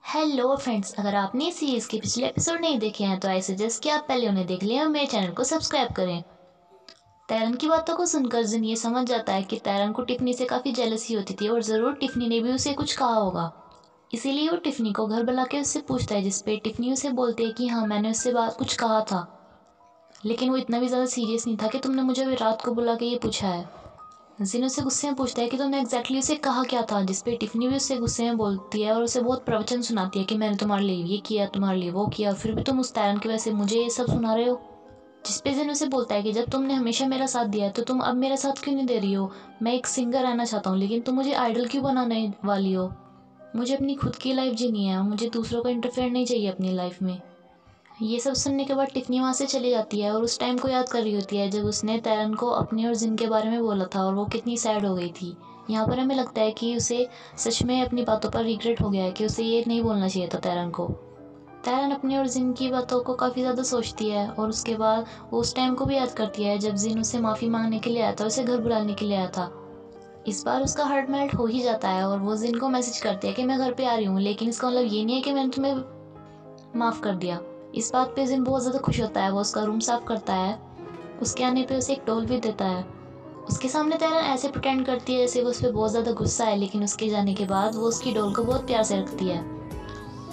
Hello friends, अगर आपने इस सीरीज़ के पिछले एपिसोड नहीं देखे हैं तो आई सजेस्ट कि आप पहले उन्हें देख लें और मेरे चैनल को सब्सक्राइब करें। तैरन की बातों को सुनकर जिन ये समझ जाता है कि तैरन को टिफ़नी से काफ़ी जेलसी होती थी और ज़रूर टिफ़नी ने भी उसे कुछ कहा होगा। इसीलिए वो टिफ़नी को घर बुला के उससे पूछता है, जिस पे टिफ़नी उसे बोलती है कि हाँ, मैंने उससे बात कुछ कहा था, लेकिन वो इतना भी ज़्यादा सीरियस नहीं था कि तुमने मुझे अभी रात को बुला के ये पूछा है। जिन उससे गुस्से में पूछता है कि तुमने एग्जैक्टली उसे कहा क्या था, जिस पे टिफ़नी भी उससे गुस्से में बोलती है और उसे बहुत प्रवचन सुनाती है कि मैंने तुम्हारे लिए ये किया, तुम्हारे लिए वो किया, फिर भी तुम उस तैरन की वजह से मुझे ये सब सुना रहे हो। जिस पे जिन उसे बोलता है कि जब तुमने हमेशा मेरा साथ दिया है तो तुम अब मेरा साथ क्यों नहीं दे रही हो। मैं एक सिंगर रहना चाहता हूँ, लेकिन तुम मुझे आइडल क्यों बनाने वाली हो। मुझे अपनी खुद की लाइफ जीनी है, मुझे दूसरों का इंटरफेयर नहीं चाहिए अपनी लाइफ में। ये सब सुनने के बाद टिफ़नी वहाँ से चली जाती है और उस टाइम को याद कर रही होती है जब उसने तैरन को अपने और जिन के बारे में बोला था और वो कितनी सैड हो गई थी। यहाँ पर हमें लगता है कि उसे सच में अपनी बातों पर रिग्रेट हो गया है कि उसे ये नहीं बोलना चाहिए था तैरन को। तैरन अपनी और जिन की बातों को काफ़ी ज़्यादा सोचती है और उसके बाद वो उस टाइम को भी याद करती है जब जिन उसे माफ़ी मांगने के लिए आया था, उसे घर बुलाने के लिए आया था। इस बार उसका हार्ट मेल्ट हो ही जाता है और वो जिन को मैसेज करती है कि मैं घर पे आ रही हूँ, लेकिन इसका मतलब ये नहीं है कि मैंने तुम्हें माफ़ कर दिया। इस बात पे जिन बहुत ज़्यादा खुश होता है, वो उसका रूम साफ़ करता है। उसके आने पे उसे एक डॉल भी देता है। उसके सामने तैरन ऐसे प्रिटेंड करती है जैसे वो उस पे बहुत ज़्यादा गुस्सा है, लेकिन उसके जाने के बाद वो उसकी डॉल को बहुत प्यार से रखती है।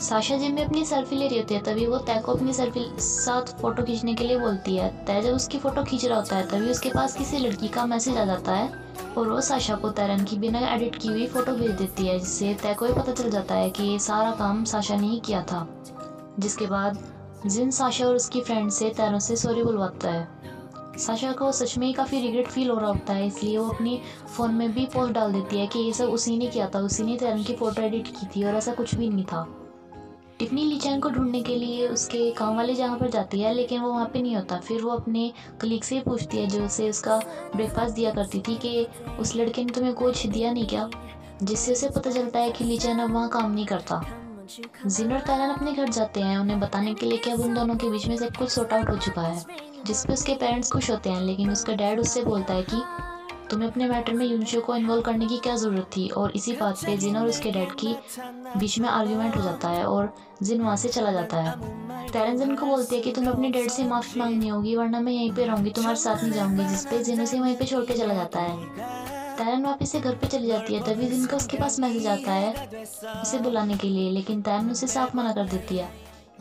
साशा जिम में अपनी सेल्फी ले रही होती है, तभी वो तय को अपनी सेल्फी साथ फ़ोटो खींचने के लिए बोलती है। तय जब उसकी फ़ोटो खींच रहा होता है तभी उसके पास किसी लड़की का मैसेज आ जाता है और वो साशा को तैरन की बिना एडिट की हुई फ़ोटो भेज देती है, जिससे तय को ये पता चल जाता है कि ये सारा काम साशा ने ही किया था। जिसके बाद जिन साशा और उसकी फ्रेंड से तैरन से सॉरी बुलवाता है। साशा को सच में ही काफ़ी रिग्रेट फील हो रहा होता है, इसलिए वो अपनी फ़ोन में भी पोस्ट डाल देती है कि ये सब उसी ने किया था, उसी ने तैरन की फ़ोटो एडिट की थी और ऐसा कुछ भी नहीं था। टिफ़नी लीचैन को ढूंढने के लिए उसके काम वाले जगह पर जाती है, लेकिन वो वहाँ पे नहीं होता। फिर वो अपने कलीग से पूछती है जो उसे उसका ब्रेकफास्ट दिया करती थी कि उस लड़के ने तुम्हें कुछ दिया नहीं क्या, जिससे उसे पता चलता है कि लीचैन अब वहाँ काम नहीं करता। जिन और तैरन अपने घर जाते हैं उन्हें बताने के लिए कि अब उन दोनों के बीच में सब कुछ सॉर्ट आउट हो चुका है, जिस पे उसके पेरेंट्स खुश होते हैं, लेकिन उसका डैड उससे बोलता है कि तुम्हें अपने मैटर में यूनशियो को इन्वॉल्व करने की क्या ज़रूरत थी। और इसी बात पे जिन और उसके डैड की बीच में आर्ग्यूमेंट हो जाता है और जिन वहाँ से चला जाता है। तैरन जिन को बोलती है कि तुम्हें अपने डैड से माफ़ी मांगनी होगी, वरना मैं यहीं पे रहूँगी, तुम्हारे साथ नहीं जाऊँगी, जिस पे जिन उसे वहीं पे छोड़ के चला जाता है। तैरन वापस से घर पे चली जाती है, तभी जिन का उसके पास मैसेज आता है उसे बुलाने के लिए, लेकिन तैरन उसे साफ मना कर देती है।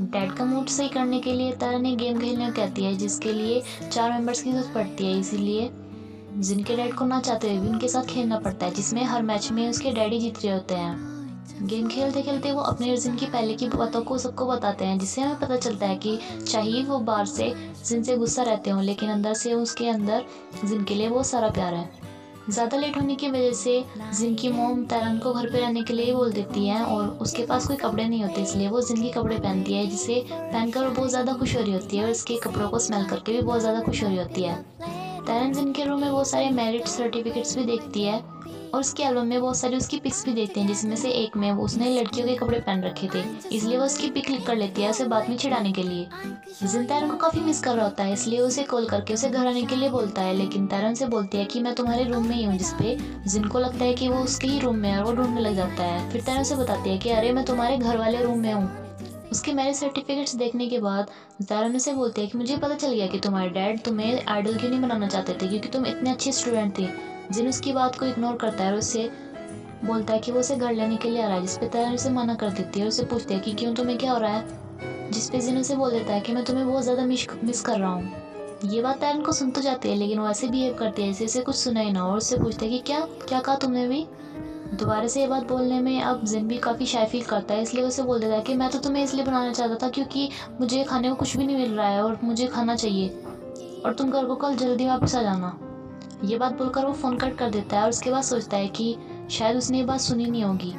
डैड का मूड सही करने के लिए तैरन एक गेम खेलने को कहती है, जिसके लिए 4 मेंबर्स की ज़रूरत पड़ती है, इसीलिए जिनके डैड को ना चाहते हुए भी उनके साथ खेलना पड़ता है, जिसमें हर मैच में उसके डैडी जीत रहे होते हैं। गेम खेलते खेलते वो अपने और जिन की पहले की बातों को सबको बताते हैं, जिससे हमें पता चलता है कि चाहिए वो बाहर से जिन से गुस्सा रहते हों, लेकिन अंदर से उसके अंदर जिन के लिए बहुत सारा प्यार है। ज़्यादा लेट होने की वजह से जिन की मोम तैरन को घर पे रहने के लिए बोल देती है और उसके पास कोई कपड़े नहीं होते, इसलिए वो जिन के कपड़े पहनती है, जिसे पहनकर वो बहुत ज़्यादा खुश हो रही होती है और इसके कपड़ों को स्मेल करके भी बहुत ज़्यादा खुश हो रही होती है। तैरन जिन के रूम में बहुत सारे मैरिट सर्टिफिकेट्स भी देखती है और उसके एल्बम में बहुत सारी उसकी पिक्स भी देखते हैं, जिसमें से एक में वो उसने लड़कियों के कपड़े पहन रखे थे, इसलिए वो उसकी पिक क्लिक कर लेती है उसे बाद में छिड़ाने के लिए। जिन तैरन को काफ़ी मिस कर रहा होता है, इसलिए उसे कॉल करके उसे घर आने के लिए बोलता है, लेकिन तैरन से बोलती है कि मैं तुम्हारे रूम में ही हूँ, जिसपे जिन को लगता है कि वो उसके ही रूम में है और वो ढूंढने लग जाता है। फिर तैरन से बताती है कि अरे मैं तुम्हारे घर वाले रूम में हूँ। उसके मैरिज सर्टिफिकेट्स देखने के बाद ज़ारा उसे बोलती है कि मुझे पता चल गया कि तुम्हारे डैड तुम्हें आइडल क्यों नहीं बनाना चाहते थे, क्योंकि तुम इतने अच्छे स्टूडेंट थे। जिन उसकी बात को इग्नोर करता है और उससे बोलता है कि वो उसे घर लेने के लिए आ रहा है, जिस पे तैरन उसे मना कर देती है और उससे पूछती है कि क्यों, तुम्हें क्या हो रहा है। जिस पे जिन उसे बोल देता है कि मैं तुम्हें बहुत ज़्यादा मिस कर रहा हूँ। ये बात तैरन को सुन तो जाती है, लेकिन वो ऐसे बिहेव करती है जैसे उसे कुछ सुना ही ना हो और उससे पूछते है कि क्या क्या कहा तुमने भी। दोबारा से ये बात बोलने में अब जिन भी काफ़ी शाय फील करता है, इसलिए उसे बोल देता है कि मैं तो तुम्हें इसलिए बनाना चाहता था क्योंकि मुझे खाने को कुछ भी नहीं मिल रहा है और मुझे खाना चाहिए, और तुम घर को कल जल्दी वापस आ जाना। ये बात बोलकर वो फ़ोन कट कर देता है और उसके बाद सोचता है कि शायद उसने ये बात सुनी नहीं होगी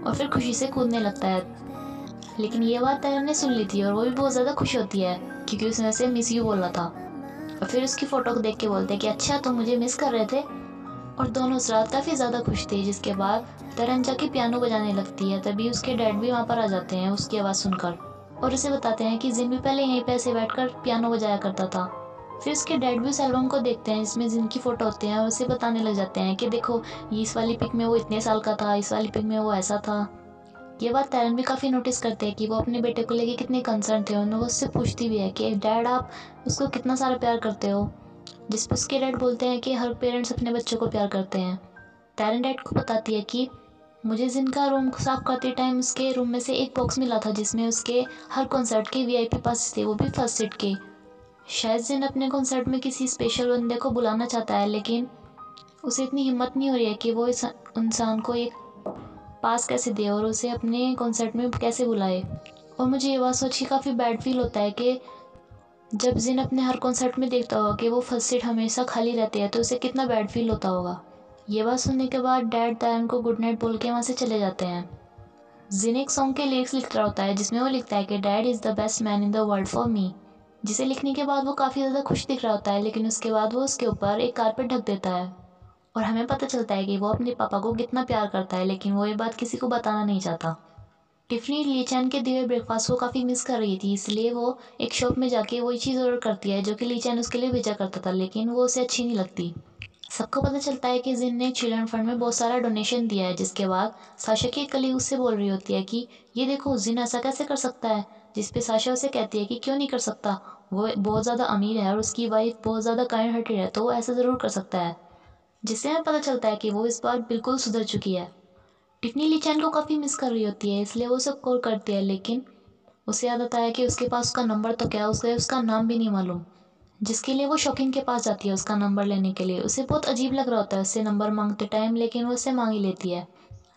और फिर खुशी से कूदने लगता है। लेकिन ये बात तैरन ने सुन ली थी और वो भी बहुत ज़्यादा खुश होती है क्योंकि उसने उसे मिस यू बोला था। और फिर उसकी फ़ोटो को देख के बोलते हैं कि अच्छा तुम मुझे मिस कर रहे थे। और दोनों उस रात काफ़ी ज़्यादा खुश थे। जिसके बाद तरन जाके पियानो बजाने लगती है, तभी उसके डैड भी वहाँ पर आ जाते हैं उसकी आवाज़ सुनकर और उसे बताते हैं कि जिन भी पहले यहीं पे ऐसे बैठकर पियानो बजाया करता था। फिर उसके डैड भी उस एल्बम को देखते हैं जिसमें जिन की फ़ोटो होते हैं और उसे बताने लग जाते हैं कि देखो, ये इस वाली पिक में वो इतने साल का था, इस वाली पिक में वो ऐसा था। ये बात तैरन भी काफ़ी नोटिस करते हैं कि वो अपने बेटे को लेके कितने कंसर्न थे, और वो उससे पूछती भी है कि डैड आप उसको कितना सारा प्यार करते हो, जिस पर उसके डैड बोलते हैं कि हर पेरेंट्स अपने बच्चों को प्यार करते हैं। तैरन डैड को बताती है कि मुझे जिनका रूम साफ करते टाइम उसके रूम में से एक बॉक्स मिला था जिसमें उसके हर कॉन्सर्ट के वीआईपी पास थे, वो भी फर्स्ट सीट के। शायद जिन अपने कॉन्सर्ट में किसी स्पेशल बंदे को बुलाना चाहता है, लेकिन उसे इतनी हिम्मत नहीं हो रही है कि वो इस इंसान को एक पास कैसे दे और उसे अपने कॉन्सर्ट में कैसे बुलाए। और मुझे ये बात सोच के काफ़ी बैड फील होता है कि जब जिन अपने हर कॉन्सर्ट में देखता होगा कि वो फर्स्ट सीट हमेशा खाली रहती है, तो उसे कितना बैड फील होता होगा। ये बात सुनने के बाद डैड तैरन को गुड नाइट बोल के वहाँ से चले जाते हैं। जिन एक सॉन्ग के लिरिक्स लिख रहा होता है जिसमें वो लिखता है कि dad is the best man in the world for me, जिसे लिखने के बाद वो काफ़ी ज़्यादा खुश दिख रहा होता है, लेकिन उसके बाद वो उसके ऊपर एक कारपेट ढक देता है और हमें पता चलता है कि वो अपने पापा को कितना प्यार करता है, लेकिन वो ये बात किसी को बताना नहीं चाहता। टिफ़नी ली चैन के दिए हुए ब्रेकफास्ट को काफ़ी मिस कर रही थी, इसलिए वो एक शॉप में जाके वही चीज़ ऑर्डर करती है जो कि ली चैन उसके लिए भेजा करता था, लेकिन वो उसे अच्छी नहीं लगती। सबको पता चलता है कि जिन ने चिल्ड्रन फंड में बहुत सारा डोनेशन दिया है, जिसके बाद साशा की एक कलीग उससे बोल रही होती है कि ये देखो जिन ऐसा कैसे कर सकता है, जिस पे साशा उसे कहती है कि क्यों नहीं कर सकता, वो बहुत ज़्यादा अमीर है और उसकी वाइफ बहुत ज़्यादा काइंड हार्टेड है, तो वो ऐसा ज़रूर कर सकता है। जिससे हमें पता चलता है कि वो इस बार बिल्कुल सुधर चुकी है। टिफनी लीचैन को काफ़ी मिस कर रही होती है, इसलिए वो सब कॉल करती है, लेकिन उसे याद आता है कि उसके पास उसका नंबर तो क्या, उसे उसका नाम भी नहीं मालूम। जिसके लिए वो शॉकिंग के पास जाती है उसका नंबर लेने के लिए। उसे बहुत अजीब लग रहा होता है उससे नंबर मांगते टाइम, लेकिन वो उससे मांग ही लेती है।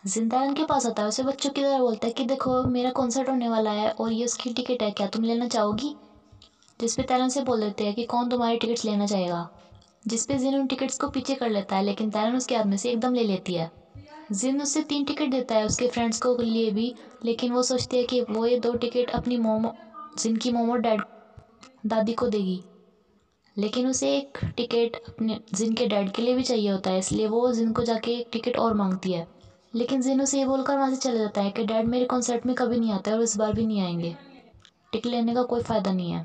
जिंदान के पास आता है, उसे बच्चों की तरह बोलता है कि देखो मेरा कॉन्सर्ट होने वाला है और ये उसकी टिकट है, क्या तुम लेना चाहोगी। जिस पे तैरन से बोल देते हैं कि कौन तुम्हारी टिकट्स लेना चाहेगा। जिस पे जिन उन टिकट्स को पीछे कर लेता है, लेकिन तैरन उसके हाथ में से एकदम ले लेती है। जिन उससे 3 टिकट देता है उसके फ्रेंड्स को लिए भी, लेकिन वो सोचती है कि वो ये 2 टिकट अपनी मोम जिन की मोम और डैड दादी को देगी, लेकिन उसे एक टिकट अपने जिन के डैड के लिए भी चाहिए होता है, इसलिए वो जिन को जाके एक टिकट और मांगती है। लेकिन जिन उसे ये बोलकर वहाँ से चला जाता है कि डैड मेरे कॉन्सर्ट में कभी नहीं आता है और इस बार भी नहीं आएंगे, टिकट लेने का कोई फ़ायदा नहीं है।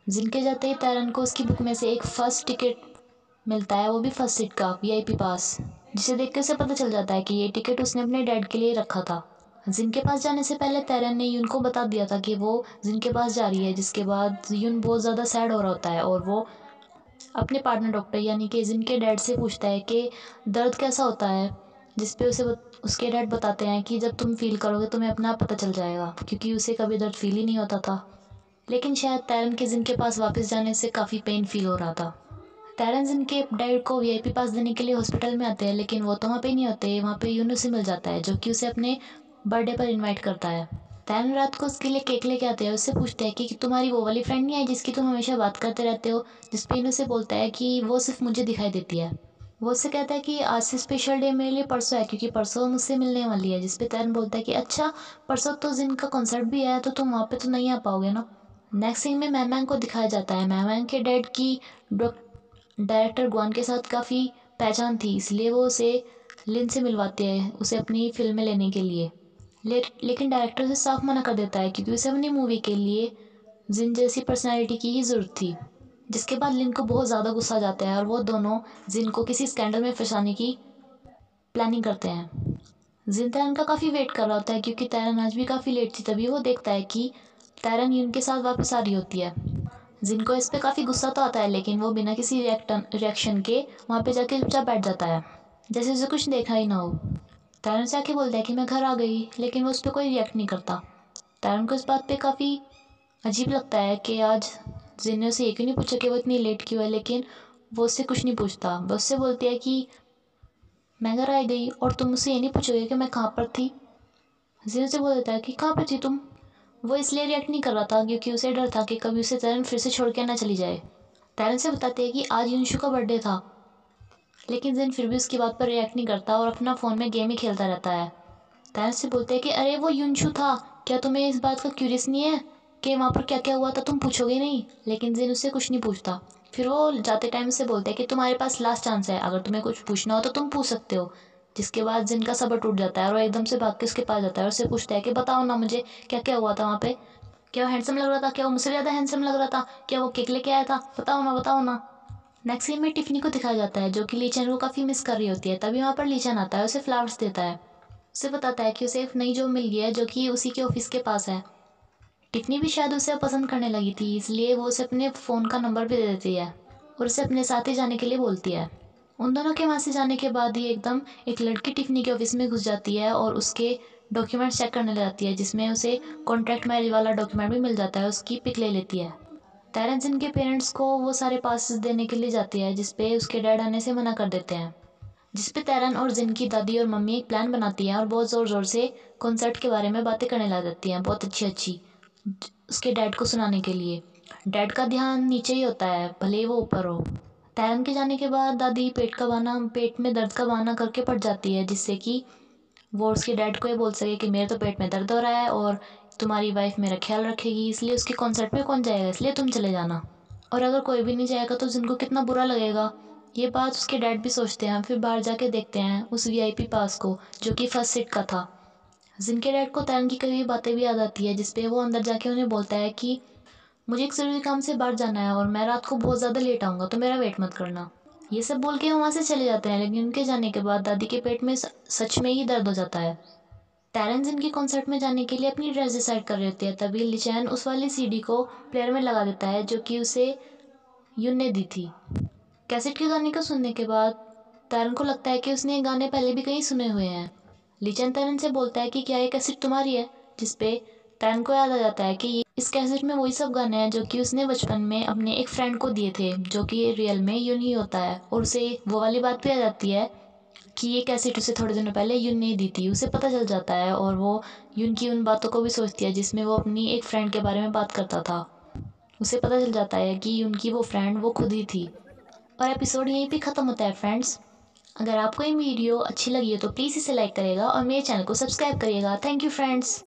जिन के जाते ही तैरन को उसकी बुक में से एक फर्स्ट टिकट मिलता है, वो भी फर्स्ट सीट का वीआईपी पास, जिसे देख के उसे पता चल जाता है कि ये टिकट उसने अपने डैड के लिए रखा था। जिन के पास जाने से पहले तैरन ने यून को बता दिया था कि वो जिन के पास जा रही है, जिसके बाद यून बहुत ज़्यादा सैड हो रहा होता है और वो अपने पार्टनर डॉक्टर यानी कि जिन के डैड से पूछता है कि दर्द कैसा होता है, जिस पे उसके डैड बताते हैं कि जब तुम फील करोगे तुम्हें अपना आप पता चल जाएगा, क्योंकि उसे कभी दर्द फील ही नहीं होता था। लेकिन शायद तैरन के जिन के पास वापस जाने से काफ़ी पेन फील हो रहा था। तैरन जिन के डैड को वीआईपी पास देने के लिए हॉस्पिटल में आते हैं, लेकिन वो तो वहाँ पे नहीं होते, वहाँ पे यूनू से मिल जाता है जो कि उसे अपने बर्थडे पर इनवाइट करता है। तैरन रात को उसके लिए केक लेके आते हैं, उससे पूछते हैं कि तुम्हारी वो वाली फ्रेंड नहीं है जिसकी तुम हमेशा बात करते रहते हो, जिस पे यूनू से बोलता है कि वो सिर्फ मुझे दिखाई देती है। वो उससे कहता है कि आज से स्पेशल डे मेरे लिए परसों है, क्योंकि परसों वो मुझसे मिलने वाली है। जिस पे तैरन बोलता है कि अच्छा परसों तो जिन का कॉन्सर्ट भी है, तो तुम वहाँ पे तो नहीं आ पाओगे ना। नेक्स्ट सीन में मैमैंग को दिखाया जाता है। मैमैंग के डैड की डायरेक्टर गुआन के साथ काफ़ी पहचान थी, इसलिए वो उसे लिन से मिलवाते हैं उसे अपनी फिल्म में लेने के लिए। लेकिन डायरेक्टर उसे साफ मना कर देता है, क्योंकि उसे अपनी मूवी के लिए जिन जैसी पर्सनैलिटी की ही ज़रूरत थी। जिसके बाद लिन को बहुत ज़्यादा गुस्सा आ जाता है और वो दोनों जिन को किसी स्कैंडल में फंसाने की प्लानिंग करते हैं। जिन तैरन का काफ़ी वेट कर रहा होता है, क्योंकि तैरन आज भी काफ़ी लेट थी। तभी वो देखता है कि तैरन यून के साथ वापस आ रही होती है। जिनको इस पे काफ़ी गुस्सा तो आता है, लेकिन वो बिना किसी रिएक्शन के वहाँ पे जाके चुपचाप बैठ जाता है, जैसे उसे कुछ देखा ही ना हो। तैरन से आके बोलता है कि मैं घर आ गई, लेकिन वो उस पर कोई रिएक्ट नहीं करता। तैरन को इस बात पे काफ़ी अजीब लगता है कि आज जिन ने उसे ये क्यों नहीं पूछा कि वो इतनी लेट क्यों है, लेकिन वो उससे कुछ नहीं पूछता। वो उससे बोलती है कि मैं घर आ गई और तुम मुझसे ये नहीं पूछोगे कि मैं कहाँ पर थी। जिन से बोल देता है कि कहाँ पर थी तुम। वो इसलिए रिएक्ट नहीं कर रहा था क्योंकि उसे डर था कि कभी उसे तैरन फिर से छोड़ के ना चली जाए। तैरन से बताते हैं कि आज युनशु का बर्थडे था, लेकिन जिन फिर भी उसकी बात पर रिएक्ट नहीं करता और अपना फ़ोन में गेम ही खेलता रहता है। तैरन से बोलते हैं कि अरे वो युनशु था, क्या तुम्हें इस बात का क्यूरियस नहीं है कि वहाँ पर क्या क्या हुआ था, तुम पूछोगे नहीं। लेकिन जिन उससे कुछ नहीं पूछता। फिर वो जाते टाइम से बोलते हैं कि तुम्हारे पास लास्ट चांस है, अगर तुम्हें कुछ पूछना हो तो तुम पूछ सकते हो। जिसके बाद जिन का सब्र टूट जाता है और वो एकदम से भाग के उसके पास जाता है और उससे पूछता है कि बताओ ना मुझे, क्या क्या हुआ था वहाँ पे, क्या वो हैंडसम लग रहा था, क्या वो मुझसे ज़्यादा हैंडसम लग रहा था, क्या वो केक लेके आया था, बताओ ना बताओ ना। नेक्स्ट सीन में टिफनी को दिखाया जाता है जो कि लीचन को काफ़ी मिस कर रही होती है। तभी वहाँ पर लीचन आता है, उसे फ्लावर्स देता है। उसे बताता है कि उसे एक नई जॉब मिल गई है जो कि उसी के ऑफिस के पास है। टिफ़नी भी शायद उसे पसंद करने लगी थी, इसलिए वो उसे अपने फ़ोन का नंबर भी दे देती है और उसे अपने साथ ही जाने के लिए बोलती है। उन दोनों के वहाँ से जाने के बाद ही एकदम एक लड़की टिफ़नी के ऑफिस में घुस जाती है और उसके डॉक्यूमेंट्स चेक करने लग जाती है, जिसमें उसे कॉन्ट्रैक्ट मैरिज वाला डॉक्यूमेंट भी मिल जाता है। उसकी पिक ले लेती है। तेरेंस के पेरेंट्स को वो सारे पासेस देने के लिए जाती है, जिस पे उसके डैड आने से मना कर देते हैं। जिस पे तेरन और जिन की दादी और मम्मी एक प्लान बनाती हैं और बहुत ज़ोर ज़ोर से कॉन्सर्ट के बारे में बातें करने लग जाती हैं, बहुत अच्छी अच्छी, उसके डैड को सुनाने के लिए। डैड का ध्यान नीचे ही होता है, भले ही वो ऊपर हो। तेरन के जाने के बाद दादी पेट में दर्द का बहाना करके पड़ जाती है, जिससे कि वो उसके डैड को ये बोल सके कि मेरे तो पेट में दर्द हो रहा है और तुम्हारी वाइफ मेरा ख्याल रखेगी, इसलिए उसके कॉन्सर्ट में कौन जाएगा, इसलिए तुम चले जाना। और अगर कोई भी नहीं जाएगा तो जिनको कितना बुरा लगेगा। ये बात उसके डैड भी सोचते हैं। फिर बाहर जाके देखते हैं उस वीआईपी पास को, जो कि फर्स्ट सीट का था। जिनके डैड को तैरन की कई बातें भी याद आती है, जिसपे वो अंदर जाके उन्हें बोलता है कि मुझे एक ज़रूरी काम से बाहर जाना है और मैं रात को बहुत ज़्यादा लेट आऊँगा, तो मेरा वेट मत करना। ये सब बोल के वो वहाँ से चले जाते हैं, लेकिन उनके जाने के बाद दादी के पेट में सच में ही दर्द हो जाता है। टैरेंस इनके कॉन्सर्ट में जाने के लिए अपनी ड्रेस डिसाइड कर रहे होती है, तभी लिचैन उस वाली सीडी को प्लेयर में लगा देता है जो कि उसे युन ने दी थी। कैसेट के गाने को सुनने के बाद टैरन को लगता है कि उसने ये गाने पहले भी कहीं सुने हुए हैं। लिचैन टैरन से बोलता है कि क्या ये कैसेट तुम्हारी है, जिसपे टैरन को याद आ जाता है कि इस कैसेट में वही सब गाने हैं जो कि उसने बचपन में अपने एक फ्रेंड को दिए थे, जो कि रियल में युन ही होता है। और उसे वो वाली बात भी आ जाती है कि ये कैसेट उसे थोड़े दिनों पहले युन ने दी थी। उसे पता चल जाता है और वो युन की उन बातों को भी सोचती है जिसमें वो अपनी एक फ्रेंड के बारे में बात करता था। उसे पता चल जाता है कि युन की वो फ्रेंड वो खुद ही थी। और एपिसोड यहीं पे ख़त्म होता है फ्रेंड्स। अगर आपको ये वीडियो अच्छी लगी है तो प्लीज़ इसे लाइक करिएगा और मेरे चैनल को सब्सक्राइब करिएगा। Thank you friends.